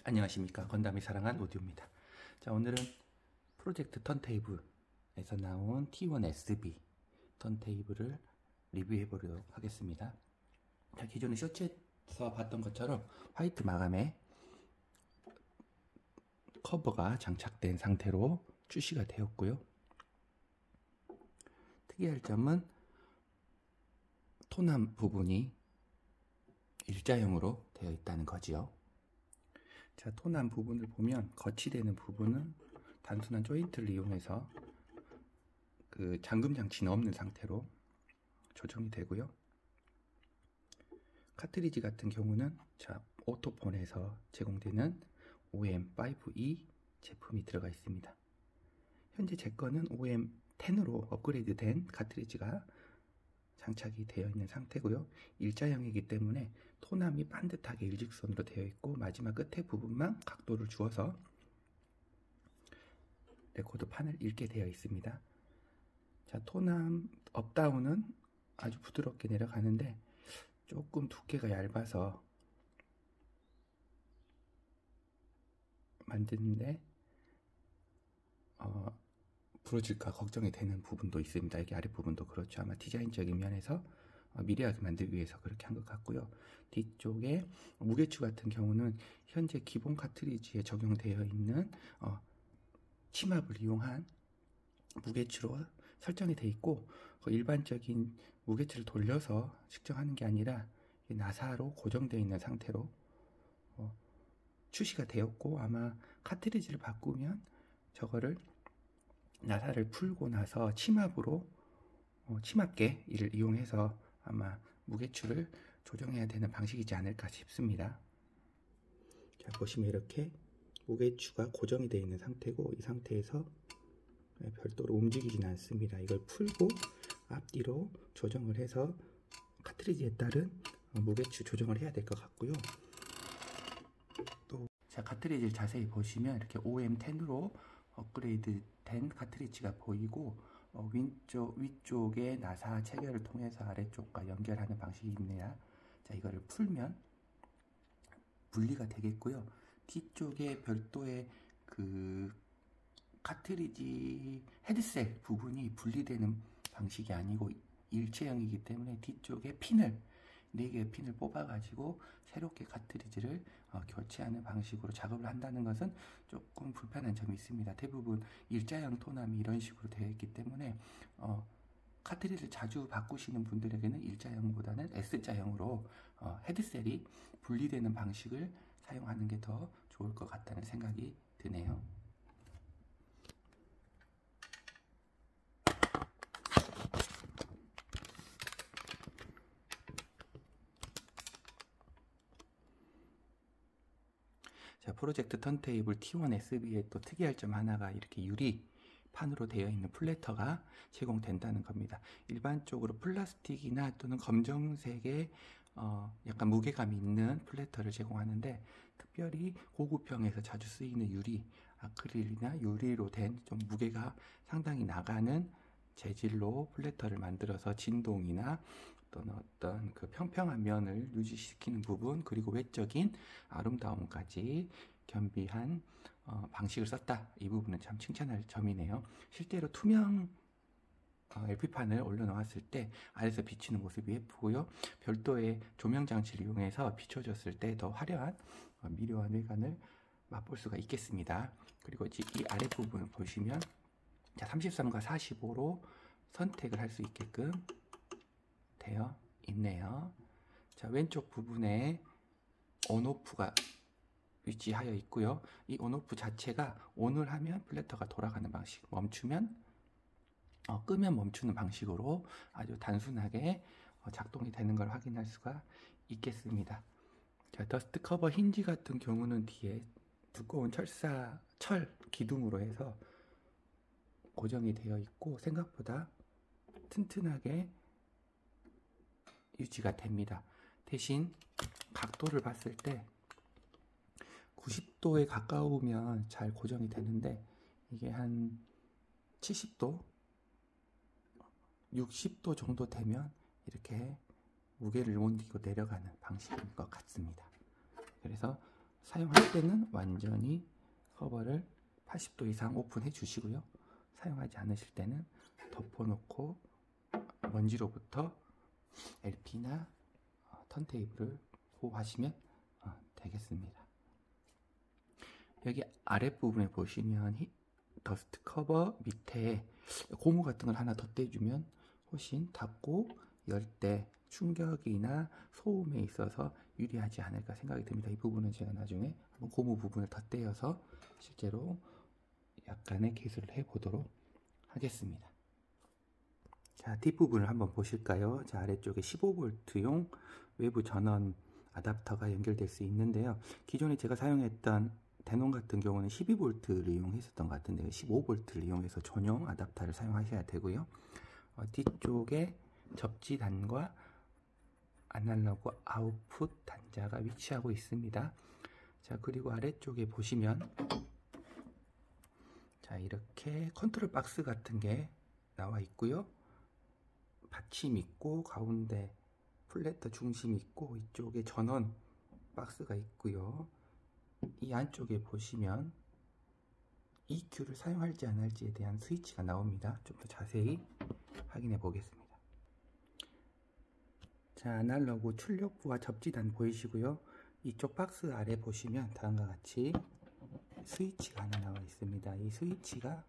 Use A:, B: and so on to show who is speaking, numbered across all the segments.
A: 안녕하십니까, 건담이 사랑한 오디오입니다. 자, 오늘은 프로젝트 턴테이블에서 나온 T1SB 턴테이블을 리뷰해 보도록 하겠습니다. 자, 기존에 쇼츠에서 봤던 것처럼 화이트 마감에 커버가 장착된 상태로 출시가 되었고요. 특이할 점은 토남 부분이 일자형으로 되어 있다는 거지요. 자, 토남 부분을 보면 거치되는 부분은 단순한 조인트를 이용해서 그 잠금 장치는 없는 상태로 조정이 되고요. 카트리지 같은 경우는 자, 오토폰에서 제공되는 OM5E 제품이 들어가 있습니다. 현재 제 거는 OM10으로 업그레이드 된 카트리지가 장착이 되어 있는 상태고요. 일자형이기 때문에 토남이 반듯하게 일직선으로 되어 있고 마지막 끝에 부분만 각도를 주어서 레코드판을 읽게 되어 있습니다. 자, 토남 업다운은 아주 부드럽게 내려가는데 조금 두께가 얇아서 만드는데 부러질까 걱정이 되는 부분도 있습니다. 여기 아랫부분도 그렇죠. 아마 디자인적인 면에서 미리하게 만들기 위해서 그렇게 한 것 같고요. 뒤쪽에 무게추 같은 경우는 현재 기본 카트리지에 적용되어 있는 치맙을 이용한 무게추로 설정이 되어 있고, 일반적인 무게추를 돌려서 측정하는 게 아니라 나사로 고정되어 있는 상태로 출시가 되었고, 아마 카트리지를 바꾸면 저거를 나사를 풀고 나서 치맙으로 치맙계를 이용해서 아마 무게추를 조정해야 되는 방식이지 않을까 싶습니다. 자, 보시면 이렇게 무게추가 고정이 되어 있는 상태고, 이 상태에서 별도로 움직이지는 않습니다. 이걸 풀고 앞뒤로 조정을 해서 카트리지에 따른 무게추 조정을 해야 될 것 같고요. 또 자, 카트리지를 자세히 보시면 이렇게 OM10으로 업그레이드 된 카트리지가 보이고, 위쪽에 나사 체결을 통해서 아래쪽과 연결하는 방식입니다. 자, 이거를 풀면 분리가 되겠고요. 뒤쪽에 별도의 그 카트리지 헤드셀 부분이 분리되는 방식이 아니고 일체형이기 때문에 뒤쪽에 핀을 4개의 핀을 뽑아가지고 새롭게 카트리지를 교체하는 방식으로 작업을 한다는 것은 조금 불편한 점이 있습니다. 대부분 일자형 토남이 이런 식으로 되어 있기 때문에 카트리지를 자주 바꾸시는 분들에게는 일자형보다는 S자형으로 헤드셀이 분리되는 방식을 사용하는 게 더 좋을 것 같다는 생각이 드네요. 자, 프로젝트 턴테이블 T1SB의 또 특이할 점 하나가 이렇게 유리판으로 되어 있는 플래터가 제공된다는 겁니다. 일반적으로 플라스틱이나 또는 검정색의 약간 무게감이 있는 플래터를 제공하는데, 특별히 고급형에서 자주 쓰이는 유리, 아크릴이나 유리로 된 좀 무게가 상당히 나가는 재질로 플래터를 만들어서 진동이나 또는 어떤 그 평평한 면을 유지시키는 부분, 그리고 외적인 아름다움까지 겸비한 방식을 썼다. 이 부분은 참 칭찬할 점이네요. 실제로 투명 LP판을 올려놓았을 때 아래서 비치는 모습이 예쁘고요. 별도의 조명 장치를 이용해서 비춰줬을 때 더 화려한 미려한 외관을 맛볼 수가 있겠습니다. 그리고 이 아랫부분을 보시면 자, 33과 45로 선택을 할 수 있게끔 되어 있네요. 자, 왼쪽 부분에 온오프가 위치하여 있고요. 이 온오프 자체가 ON을 하면 플래터가 돌아가는 방식, 멈추면 끄면 멈추는 방식으로 아주 단순하게 작동이 되는 걸 확인할 수가 있겠습니다. 자, 더스트 커버 힌지 같은 경우는 뒤에 두꺼운 철 기둥으로 해서 고정이 되어 있고 생각보다 튼튼하게 유지가 됩니다. 대신 각도를 봤을 때 90도에 가까우면 잘 고정이 되는데, 이게 한 70도, 60도 정도 되면 이렇게 무게를 못 이기고 내려가는 방식인 것 같습니다. 그래서 사용할 때는 완전히 커버를 80도 이상 오픈해 주시고요. 사용하지 않으실 때는 덮어놓고 먼지로부터 LP나 턴테이블을 보호하시면 되겠습니다. 여기 아랫부분에 보시면 더스트 커버 밑에 고무 같은 걸 하나 덧대주면 훨씬 닫고 열 때 충격이나 소음에 있어서 유리하지 않을까 생각이 듭니다. 이 부분은 제가 나중에 한번 고무 부분을 덧대어서 실제로 약간의 기술을 해보도록 하겠습니다. 자, 뒷부분을 한번 보실까요? 자, 아래쪽에 15V용 외부 전원 아답터가 연결될 수 있는데요. 기존에 제가 사용했던 데논 같은 경우는 12V를 이용했었던 것 같은데 15V를 이용해서 전용 아답터를 사용하셔야 되고요. 뒤쪽에 접지단과 아날로그 아웃풋 단자가 위치하고 있습니다. 자, 그리고 아래쪽에 보시면 자, 이렇게 컨트롤 박스 같은 게 나와 있고요. 받침 있고 가운데 플래터 중심 있고 이쪽에 전원 박스가 있고요. 이 안쪽에 보시면 EQ를 사용할지 안 할지에 대한 스위치가 나옵니다. 좀 더 자세히 확인해 보겠습니다. 자, 아날로그 출력부와 접지단 보이시고요. 이쪽 박스 아래 보시면 다음과 같이 스위치가 하나 나와 있습니다. 이 스위치가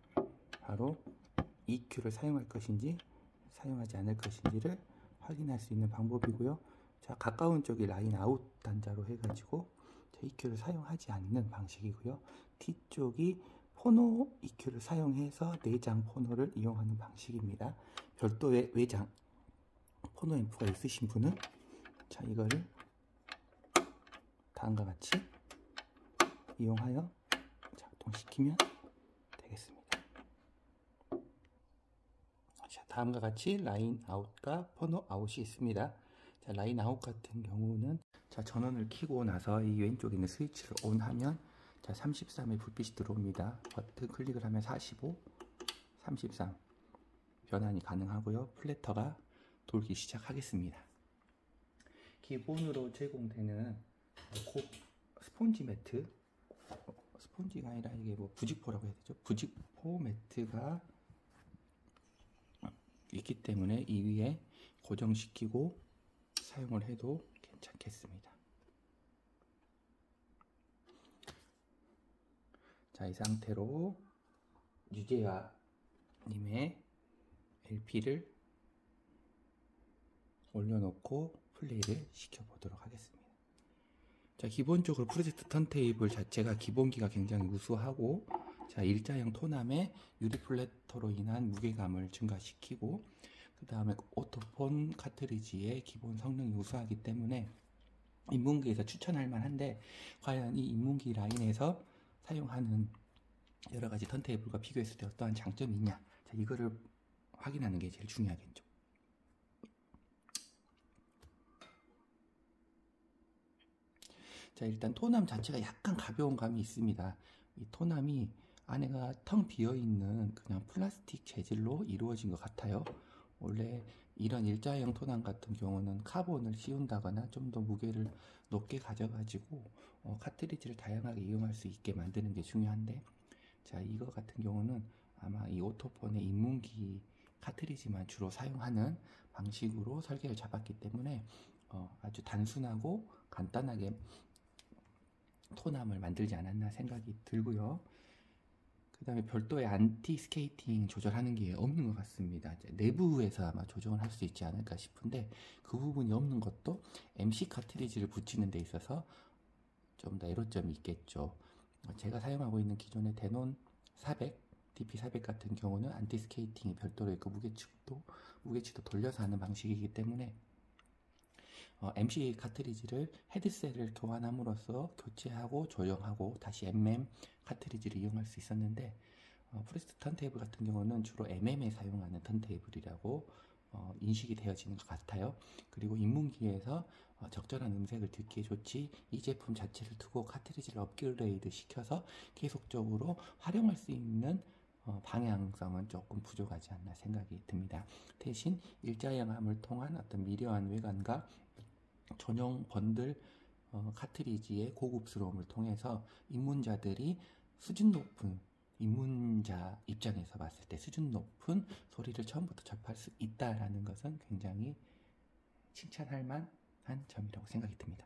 A: 바로 EQ를 사용할 것인지 사용하지 않을 것인지를 확인할 수 있는 방법이고요. 자, 가까운 쪽이 라인 아웃 단자로 해가지고 EQ를 사용하지 않는 방식이고요. 뒤쪽이 포노 EQ를 사용해서 내장 포노를 이용하는 방식입니다. 별도의 외장 포노 앰프가 있으신 분은 자, 이거를 다음과 같이 이용하여 작동시키면 되겠습니다. 자, 다음과 같이 라인 아웃과 포노 아웃이 있습니다. 자, 라인 아웃 같은 경우는 자, 전원을 켜고 나서 이 왼쪽에 있는 스위치를 온 하면 자, 33의 불빛이 들어옵니다. 버튼 클릭을 하면 45, 33 변환이 가능하고요. 플래터가 돌기 시작하겠습니다. 기본으로 제공되는 스폰지 매트, 스폰지가 아니라 이게 뭐 부직포라고 해야 되죠. 부직포 매트가 있기 때문에 이 위에 고정시키고 사용을 해도 괜찮겠습니다. 자, 이 상태로 유재하 님의 LP를 올려놓고 플레이를 시켜보도록 하겠습니다. 자, 기본적으로 프로젝트 턴테이블 자체가 기본기가 굉장히 우수하고 자, 일자형 토남에 유리 플래터로 인한 무게감을 증가시키고 그 다음에 오토폰 카트리지의 기본 성능이 우수하기 때문에 입문기에서 추천할 만한데 과연 이 입문기 라인에서 사용하는 여러가지 턴테이블과 비교했을 때 어떠한 장점이 있냐, 자, 이거를 확인하는 게 제일 중요하겠죠. 자, 일단 토남 자체가 약간 가벼운 감이 있습니다. 이 토남이 안에가 텅 비어있는 그냥 플라스틱 재질로 이루어진 것 같아요. 원래 이런 일자형 토남 같은 경우는 카본을 씌운다거나 좀 더 무게를 높게 가져가지고 카트리지를 다양하게 이용할 수 있게 만드는 게 중요한데 자, 이거 같은 경우는 아마 이 오토폰의 입문기 카트리지만 주로 사용하는 방식으로 설계를 잡았기 때문에 아주 단순하고 간단하게 토남을 만들지 않았나 생각이 들고요. 그 다음에 별도의 안티 스케이팅 조절하는 게 없는 것 같습니다. 내부에서 아마 조정을 할 수 있지 않을까 싶은데 그 부분이 없는 것도 MC 카트리지를 붙이는 데 있어서 좀 더 애로점이 있겠죠. 제가 사용하고 있는 기존의 데논 400, DP400 같은 경우는 안티 스케이팅이 별도로 있고 무게치도 돌려서 하는 방식이기 때문에 MC 카트리지를 헤드셋을 교환함으로써 교체하고 조정하고 다시 MM 카트리지를 이용할 수 있었는데 프로젝트 턴테이블 같은 경우는 주로 MM에 사용하는 턴테이블이라고 인식이 되어지는 것 같아요. 그리고 입문기에서 적절한 음색을 듣기에 좋지 이 제품 자체를 두고 카트리지를 업그레이드 시켜서 계속적으로 활용할 수 있는 방향성은 조금 부족하지 않나 생각이 듭니다. 대신 일자형함을 통한 어떤 미려한 외관과 전용 번들 카트리지의 고급스러움을 통해서 입문자들이 수준 높은 입문자 입장에서 봤을 때 수준 높은 소리를 처음부터 접할 수 있다라는 것은 굉장히 칭찬할 만한 점이라고 생각이 듭니다.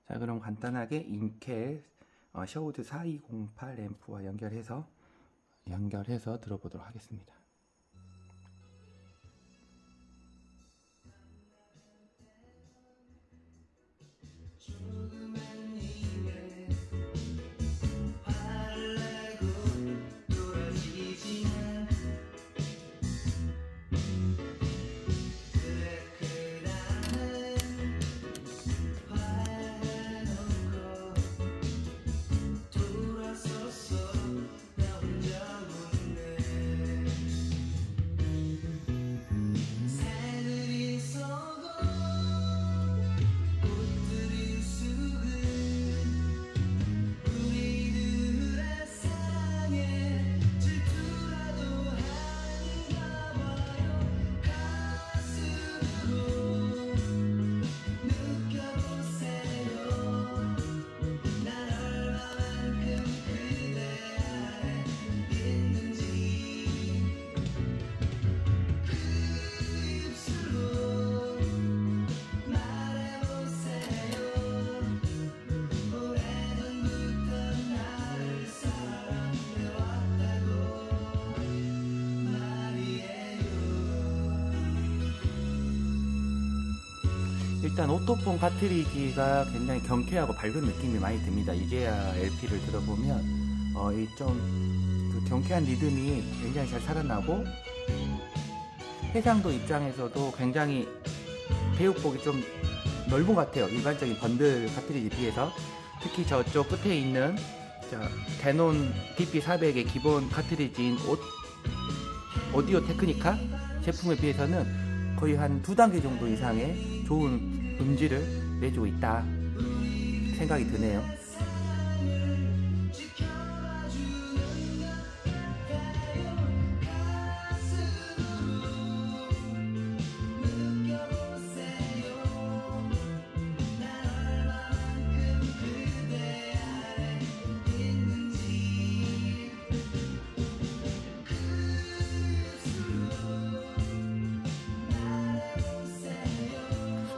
A: 자, 그럼 간단하게 인켈 셔우드 4208 램프와 연결해서 들어보도록 하겠습니다. 일단 오토폰 카트리지가 굉장히 경쾌하고 밝은 느낌이 많이 듭니다. 이제야 LP를 들어보면 그 경쾌한 리듬이 굉장히 잘 살아나고, 해상도 입장에서도 굉장히 배역폭이 좀 넓은 것 같아요. 일반적인 번들 카트리지에 비해서. 특히 저쪽 끝에 있는 데논 DP400의 기본 카트리지인 오디오 테크니카 제품에 비해서는 거의 한 2단계 정도 이상의 좋은 음질을 내주고 있다 생각이 드네요.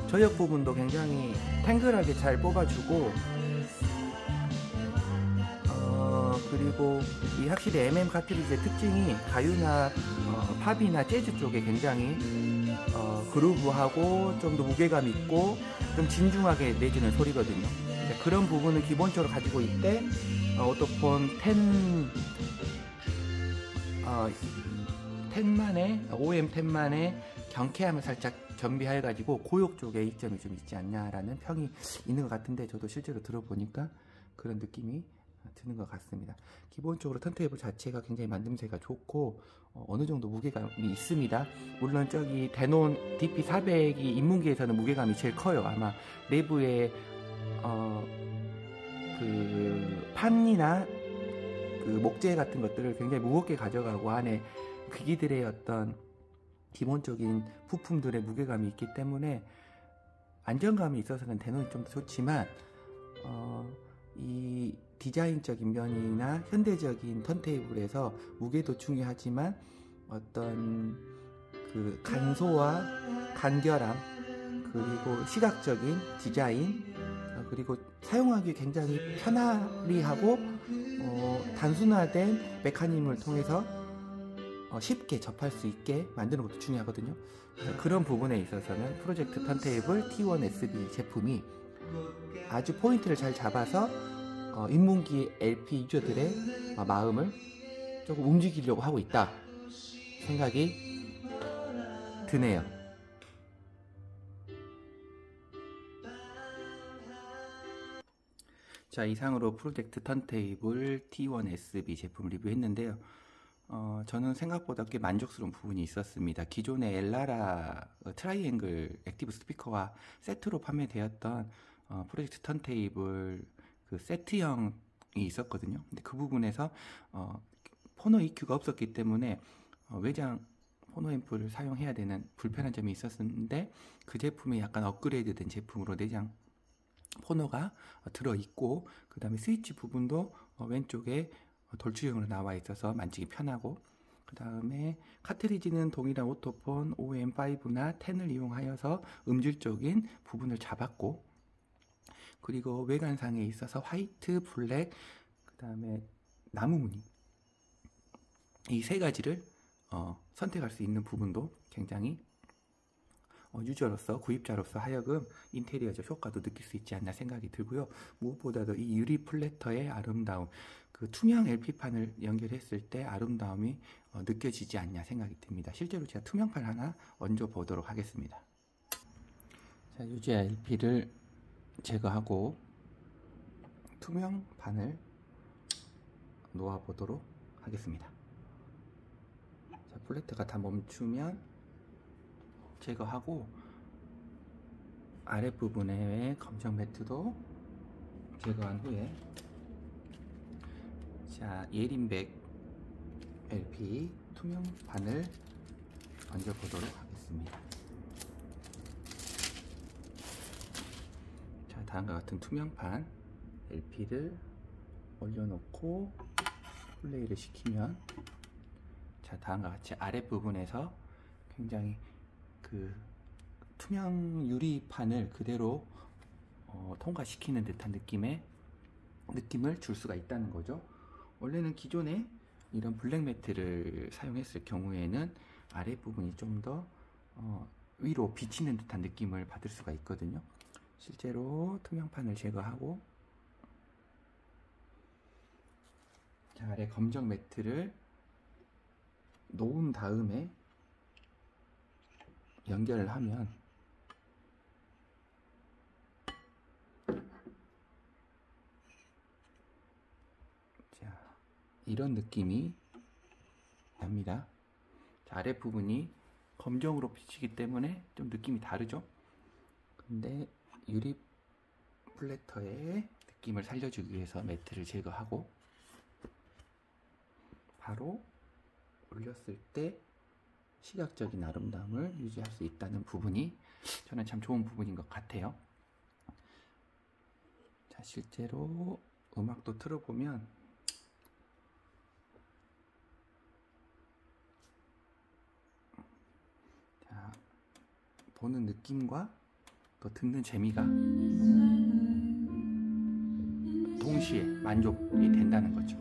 A: 저역 부분도 굉장히 탱글하게 잘 뽑아주고, 그리고 이 확실히 MM 카트리지의 특징이 가요나 팝이나 재즈 쪽에 굉장히 그루브하고 좀 더 무게감 있고 좀 진중하게 내주는 소리거든요. 그런 부분을 기본적으로 가지고 있대 오토폰 10만의 OM 10만의 경쾌함을 살짝 겸비해가지고 고역 쪽에 이점이 좀 있지 않냐라는 평이 있는 것 같은데, 저도 실제로 들어보니까 그런 느낌이 드는 것 같습니다. 기본적으로 턴테이블 자체가 굉장히 만듦새가 좋고 어느 정도 무게감이 있습니다. 물론 저기 데논 DP400이 입문기에서는 무게감이 제일 커요. 아마 내부에 그 판이나 그 목재 같은 것들을 굉장히 무겁게 가져가고 안에 기기들의 어떤 기본적인 부품들의 무게감이 있기 때문에 안정감이 있어서는 데논이 좀 더 좋지만, 이 디자인적인 면이나 현대적인 턴테이블에서 무게도 중요하지만 어떤 그 간소와 간결함, 그리고 시각적인 디자인, 그리고 사용하기 굉장히 편리하고 단순화된 메커니즘을 통해서 쉽게 접할 수 있게 만드는 것도 중요하거든요. 그런 부분에 있어서는 프로젝트 턴테이블 T1SB 제품이 아주 포인트를 잘 잡아서 입문기 LP 유저들의 마음을 조금 움직이려고 하고 있다 생각이 드네요. 자, 이상으로 프로젝트 턴테이블 T1SB 제품 리뷰했는데요. 저는 생각보다 꽤 만족스러운 부분이 있었습니다. 기존의 엘라라 트라이앵글 액티브 스피커와 세트로 판매되었던 프로젝트 턴테이블 그 세트형이 있었거든요. 근데 그 부분에서 포노 EQ가 없었기 때문에 외장 포노 앰프를 사용해야 되는 불편한 점이 있었는데, 그 제품이 약간 업그레이드된 제품으로 내장 포노가 들어있고, 그 다음에 스위치 부분도 왼쪽에 돌출형으로 나와 있어서 만지기 편하고, 그 다음에 카트리지는 동일한 오토폰 OM5나 10을 이용하여서 음질적인 부분을 잡았고, 그리고 외관상에 있어서 화이트, 블랙, 그 다음에 나무무늬, 이 세 가지를 선택할 수 있는 부분도 굉장히 유저로서, 구입자로서 하여금 인테리어적 효과도 느낄 수 있지 않나 생각이 들고요. 무엇보다도 이 유리 플래터의 아름다움, 그 투명 LP판을 연결했을 때 아름다움이 느껴지지 않냐 생각이 듭니다. 실제로 제가 투명판 하나 얹어 보도록 하겠습니다. 자, 유지아 LP를 제거하고 투명판을 놓아 보도록 하겠습니다. 자, 플래터가 다 멈추면 제거하고, 아랫부분의 검정 매트도 제거한 후에, 자, 예린백 LP 투명판을 얹어 보도록 하겠습니다. 자, 다음과 같은 투명판 LP를 올려놓고 플레이를 시키면, 자, 다음과 같이 아랫부분에서 굉장히 그 투명 유리판을 그대로 통과시키는 듯한 느낌을 줄 수가 있다는 거죠. 원래는 기존에 이런 블랙 매트를 사용했을 경우에는 아랫부분이 좀 더 위로 비치는 듯한 느낌을 받을 수가 있거든요. 실제로 투명판을 제거하고, 자, 아래 검정 매트를 놓은 다음에 연결을 하면, 자, 이런 느낌이 납니다. 자, 아랫부분이 검정으로 비치기 때문에 좀 느낌이 다르죠. 근데 유리 플래터의 느낌을 살려주기 위해서 매트를 제거하고 바로 올렸을 때 시각적인 아름다움을 유지할 수 있다는 부분이 저는 참 좋은 부분인 것 같아요. 자, 실제로 음악도 틀어보면, 자, 보는 느낌과 또 듣는 재미가 동시에 만족이 된다는 거죠.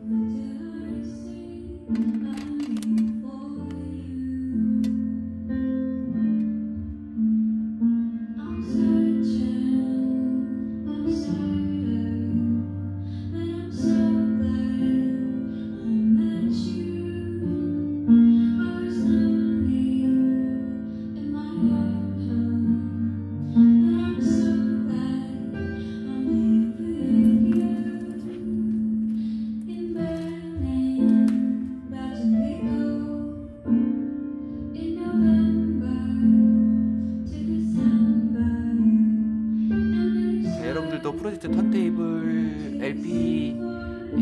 A: 프로젝트 턴테이블 LP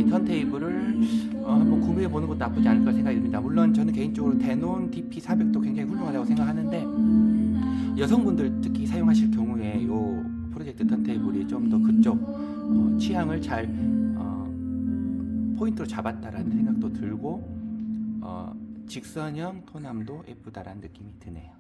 A: 턴테이블을 한번 구매해 보는 것도 나쁘지 않을 까 생각이 듭니다. 물론 저는 개인적으로 데논 DP400도 굉장히 훌륭하다고 생각하는데, 여성분들 특히 사용하실 경우에 이 프로젝트 턴테이블이 좀 더 그쪽 취향을 잘 포인트로 잡았다라는 생각도 들고, 직선형 토남도 예쁘다라는 느낌이 드네요.